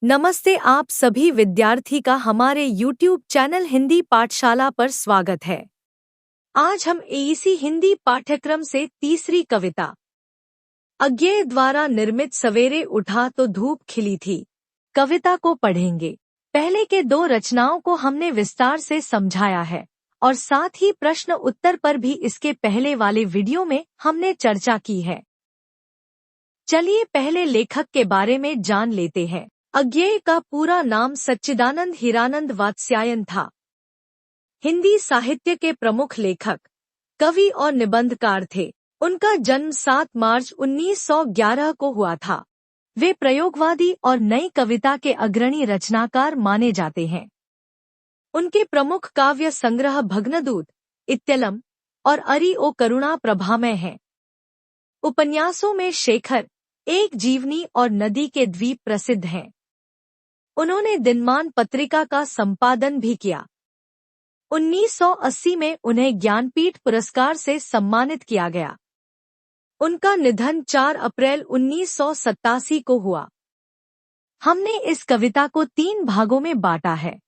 नमस्ते, आप सभी विद्यार्थी का हमारे YouTube चैनल हिंदी पाठशाला पर स्वागत है। आज हम एईसी हिंदी पाठ्यक्रम से तीसरी कविता अज्ञेय द्वारा निर्मित सवेरे उठा तो धूप खिली थी कविता को पढ़ेंगे। पहले के दो रचनाओं को हमने विस्तार से समझाया है और साथ ही प्रश्न उत्तर पर भी इसके पहले वाले वीडियो में हमने चर्चा की है। चलिए पहले लेखक के बारे में जान लेते हैं। अज्ञेय का पूरा नाम सच्चिदानंद हीरानंद वात्स्यायन था। हिंदी साहित्य के प्रमुख लेखक, कवि और निबंधकार थे। उनका जन्म 7 मार्च 1911 को हुआ था। वे प्रयोगवादी और नई कविता के अग्रणी रचनाकार माने जाते हैं। उनके प्रमुख काव्य संग्रह भग्नदूत, इत्यलम और अरि ओ करुणा प्रभामय हैं। उपन्यासों में शेखर, एक जीवनी और नदी के द्वीप प्रसिद्ध हैं। उन्होंने दिनमान पत्रिका का संपादन भी किया। 1980 में उन्हें ज्ञानपीठ पुरस्कार से सम्मानित किया गया। उनका निधन 4 अप्रैल 1987 को हुआ। हमने इस कविता को 3 भागों में बांटा है।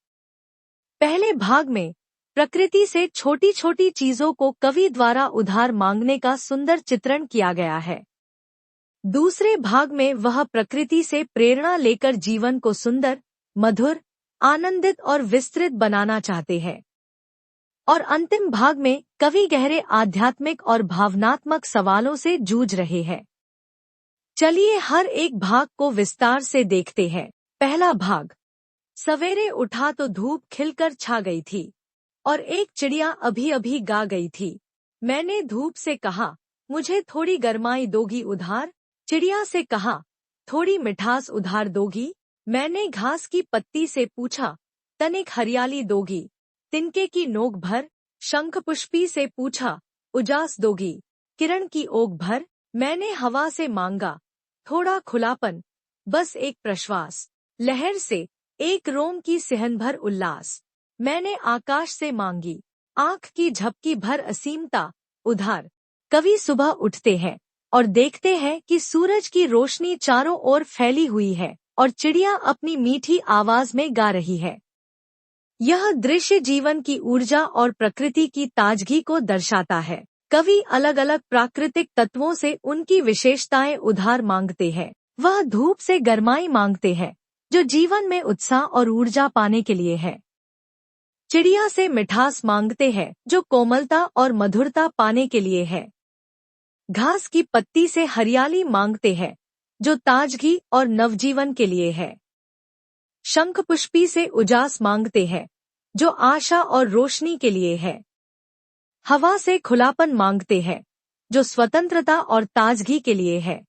पहले भाग में प्रकृति से छोटी छोटी चीजों को कवि द्वारा उधार मांगने का सुंदर चित्रण किया गया है। दूसरे भाग में वह प्रकृति से प्रेरणा लेकर जीवन को सुंदर, मधुर, आनंदित और विस्तृत बनाना चाहते हैं। और अंतिम भाग में कवि गहरे आध्यात्मिक और भावनात्मक सवालों से जूझ रहे हैं। चलिए हर एक भाग को विस्तार से देखते हैं। पहला भाग। सवेरे उठा तो धूप खिलकर छा गई थी और एक चिड़िया अभी अभी गा गई थी। मैंने धूप से कहा, मुझे थोड़ी गरमाई दोगी उधार। चिड़िया से कहा, थोड़ी मिठास उधार दोगी। मैंने घास की पत्ती से पूछा, तनिक हरियाली दोगी। तिनके की नोक भर। शंख पुष्पी से पूछा, उजास दोगी। किरण की ओक भर। मैंने हवा से मांगा, थोड़ा खुलापन, बस एक प्रश्वास। लहर से एक रोम की सिहन भर उल्लास। मैंने आकाश से मांगी, आँख की झपकी भर असीमता उधार। कवि सुबह उठते हैं और देखते हैं कि सूरज की रोशनी चारों ओर फैली हुई है और चिड़िया अपनी मीठी आवाज में गा रही है। यह दृश्य जीवन की ऊर्जा और प्रकृति की ताजगी को दर्शाता है। कवि अलग अलग प्राकृतिक तत्वों से उनकी विशेषताएं उधार मांगते हैं। वह धूप से गरमाई मांगते हैं, जो जीवन में उत्साह और ऊर्जा पाने के लिए है। चिड़िया से मिठास मांगते हैं, जो कोमलता और मधुरता पाने के लिए है। घास की पत्ती से हरियाली मांगते हैं, जो ताजगी और नवजीवन के लिए है। शंख पुष्पी से उजास मांगते हैं, जो आशा और रोशनी के लिए है। हवा से खुलापन मांगते हैं, जो स्वतंत्रता और ताजगी के लिए है।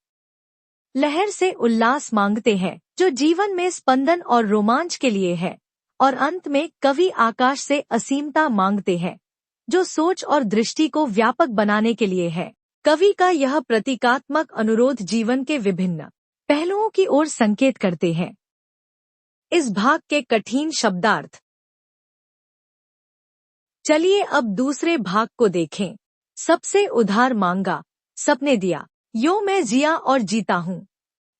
लहर से उल्लास मांगते हैं, जो जीवन में स्पंदन और रोमांच के लिए है। और अंत में कवि आकाश से असीमता मांगते हैं, जो सोच और दृष्टि को व्यापक बनाने के लिए है। कवि का यह प्रतीकात्मक अनुरोध जीवन के विभिन्न पहलुओं की ओर संकेत करते हैं। इस भाग के कठिन शब्दार्थ। चलिए अब दूसरे भाग को देखें। सबसे उधार मांगा, सपने दिया, यो मैं जिया और जीता हूँ,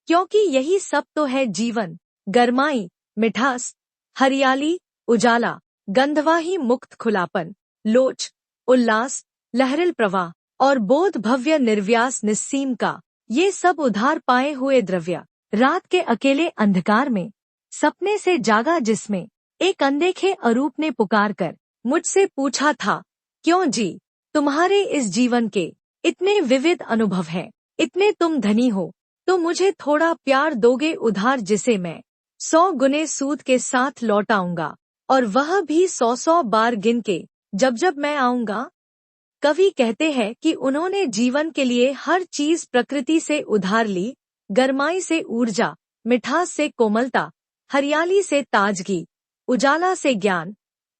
क्योंकि यही सब तो है जीवन। गरमाई, मिठास, हरियाली, उजाला, गंधवाही मुक्त खुलापन, लोच, उल्लास, लहरिल प्रवाह और बोध भव्य निर्व्यास निस्सीम का, ये सब उधार पाए हुए द्रव्य। रात के अकेले अंधकार में सपने से जागा, जिसमें एक अनदेखे अरूप ने पुकार कर मुझसे पूछा था, क्यों जी, तुम्हारे इस जीवन के इतने विविध अनुभव हैं, इतने तुम धनी हो, तो मुझे थोड़ा प्यार दोगे उधार, जिसे मैं 100 गुने सूद के साथ लौटाऊंगा, और वह भी 100 बार गिन के, जब जब मैं आऊंगा। कवि कहते हैं कि उन्होंने जीवन के लिए हर चीज प्रकृति से उधार ली। गरमाई से ऊर्जा, मिठास से कोमलता, हरियाली से ताजगी, उजाला से ज्ञान,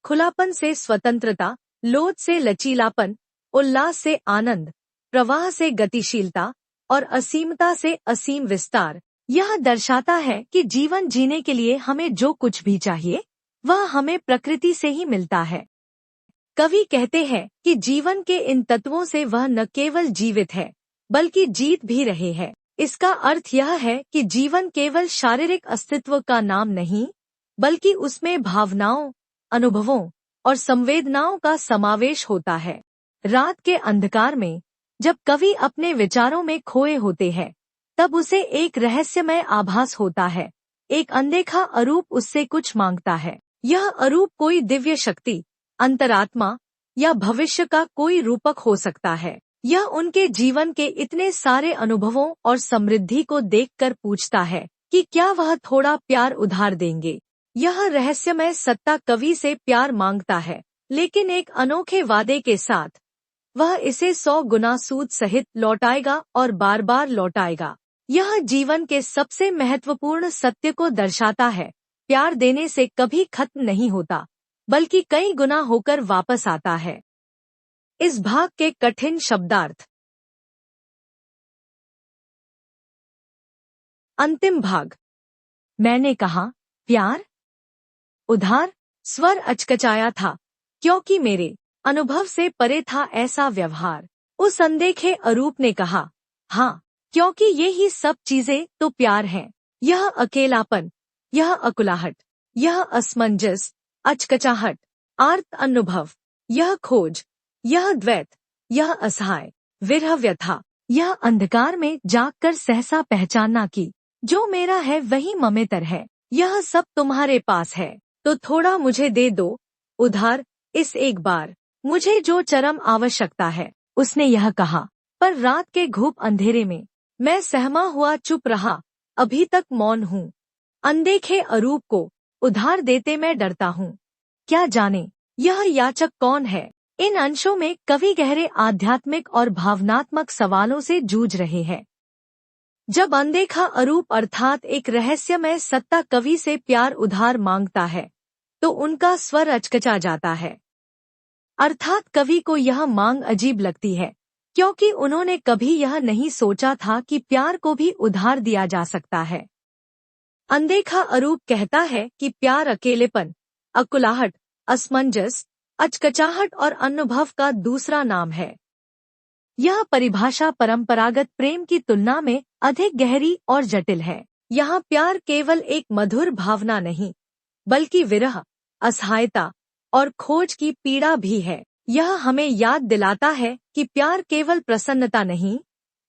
खुलापन से स्वतंत्रता, लोच से लचीलापन, उल्लास से आनंद, प्रवाह से गतिशीलता और असीमता से असीम विस्तार। यह दर्शाता है कि जीवन जीने के लिए हमें जो कुछ भी चाहिए, वह हमें प्रकृति से ही मिलता है। कवि कहते हैं कि जीवन के इन तत्वों से वह न केवल जीवित है, बल्कि जीत भी रहे हैं। इसका अर्थ यह है कि जीवन केवल शारीरिक अस्तित्व का नाम नहीं, बल्कि उसमें भावनाओं, अनुभवों और संवेदनाओं का समावेश होता है। रात के अंधकार में जब कवि अपने विचारों में खोए होते हैं, तब उसे एक रहस्यमय आभास होता है। एक अनदेखा अरूप उससे कुछ मांगता है। यह अरूप कोई दिव्य शक्ति, अंतरात्मा या भविष्य का कोई रूपक हो सकता है। यह उनके जीवन के इतने सारे अनुभवों और समृद्धि को देखकर पूछता है कि क्या वह थोड़ा प्यार उधार देंगे। यह रहस्यमय सत्ता कवि से प्यार मांगता है, लेकिन एक अनोखे वादे के साथ। वह इसे 100 गुना सूद सहित लौटाएगा और बार बार लौटाएगा। यह जीवन के सबसे महत्वपूर्ण सत्य को दर्शाता है। प्यार देने से कभी खत्म नहीं होता, बल्कि कई गुना होकर वापस आता है। इस भाग के कठिन शब्दार्थ। अंतिम भाग। मैंने कहा, प्यार उधार। स्वर अचकचाया था, क्योंकि मेरे अनुभव से परे था ऐसा व्यवहार। उस अनदेखे अरूप ने कहा, हाँ, क्योंकि ये ही सब चीजें तो प्यार हैं। यह अकेलापन, यह अकुलाहट, यह असमंजस, अचकचाहट, आर्त अनुभव, यह खोज, यह द्वैत, यह असहाय विरह व्यथा, यह अंधकार में जागकर सहसा पहचानना कि जो मेरा है वही ममेतर है। यह सब तुम्हारे पास है, तो थोड़ा मुझे दे दो उधार इस एक बार। मुझे जो चरम आवश्यकता है, उसने यह कहा। पर रात के घूप अंधेरे में मैं सहमा हुआ चुप रहा, अभी तक मौन हूँ। अनदेखे अरूप को उधार देते मैं डरता हूँ। क्या जाने यह याचक कौन है। इन अंशों में कवि गहरे आध्यात्मिक और भावनात्मक सवालों से जूझ रहे हैं। जब अनदेखा अरूप अर्थात एक रहस्यमय सत्ता कवि से प्यार उधार मांगता है, तो उनका स्वर अचकचा जाता है। अर्थात कवि को यह मांग अजीब लगती है, क्योंकि उन्होंने कभी यह नहीं सोचा था कि प्यार को भी उधार दिया जा सकता है। अनदेखा अरूप कहता है कि प्यार अकेलेपन, अकुलाहट, असमंजस, अचकचाहट और अनुभव का दूसरा नाम है। यह परिभाषा परंपरागत प्रेम की तुलना में अधिक गहरी और जटिल है। यहाँ प्यार केवल एक मधुर भावना नहीं, बल्कि विरह, असहायता और खोज की पीड़ा भी है। यह हमें याद दिलाता है कि प्यार केवल प्रसन्नता नहीं,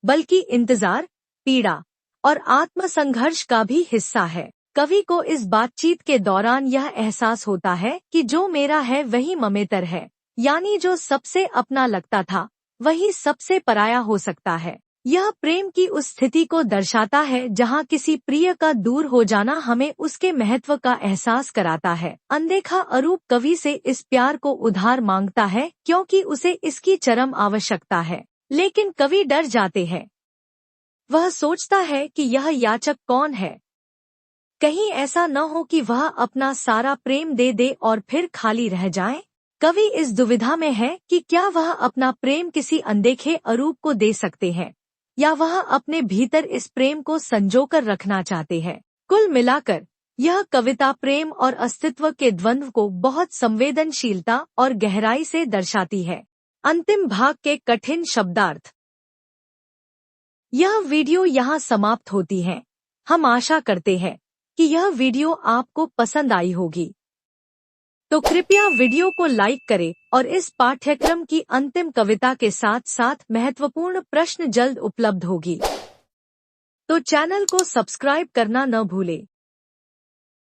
बल्कि इंतजार, पीड़ा और आत्मसंघर्ष का भी हिस्सा है। कवि को इस बातचीत के दौरान यह एहसास होता है कि जो मेरा है वही ममेतर है, यानी जो सबसे अपना लगता था वही सबसे पराया हो सकता है। यह प्रेम की उस स्थिति को दर्शाता है जहाँ किसी प्रिय का दूर हो जाना हमें उसके महत्व का एहसास कराता है। अनदेखा अरूप कवि से इस प्यार को उधार मांगता है क्योंकि उसे इसकी चरम आवश्यकता है, लेकिन कवि डर जाते हैं। वह सोचता है कि यह याचक कौन है। कहीं ऐसा न हो कि वह अपना सारा प्रेम दे दे और फिर खाली रह जाए। कवि इस दुविधा में है कि क्या वह अपना प्रेम किसी अनदेखे अरूप को दे सकते हैं, या वह अपने भीतर इस प्रेम को संजोकर रखना चाहते हैं। कुल मिलाकर यह कविता प्रेम और अस्तित्व के द्वंद्व को बहुत संवेदनशीलता और गहराई से दर्शाती है। अंतिम भाग के कठिन शब्दार्थ। यह वीडियो यहाँ समाप्त होती है। हम आशा करते हैं कि यह वीडियो आपको पसंद आई होगी। तो कृपया वीडियो को लाइक करें और इस पाठ्यक्रम की अंतिम कविता के साथ साथ महत्वपूर्ण प्रश्न जल्द उपलब्ध होगी। तो चैनल को सब्सक्राइब करना न भूलें।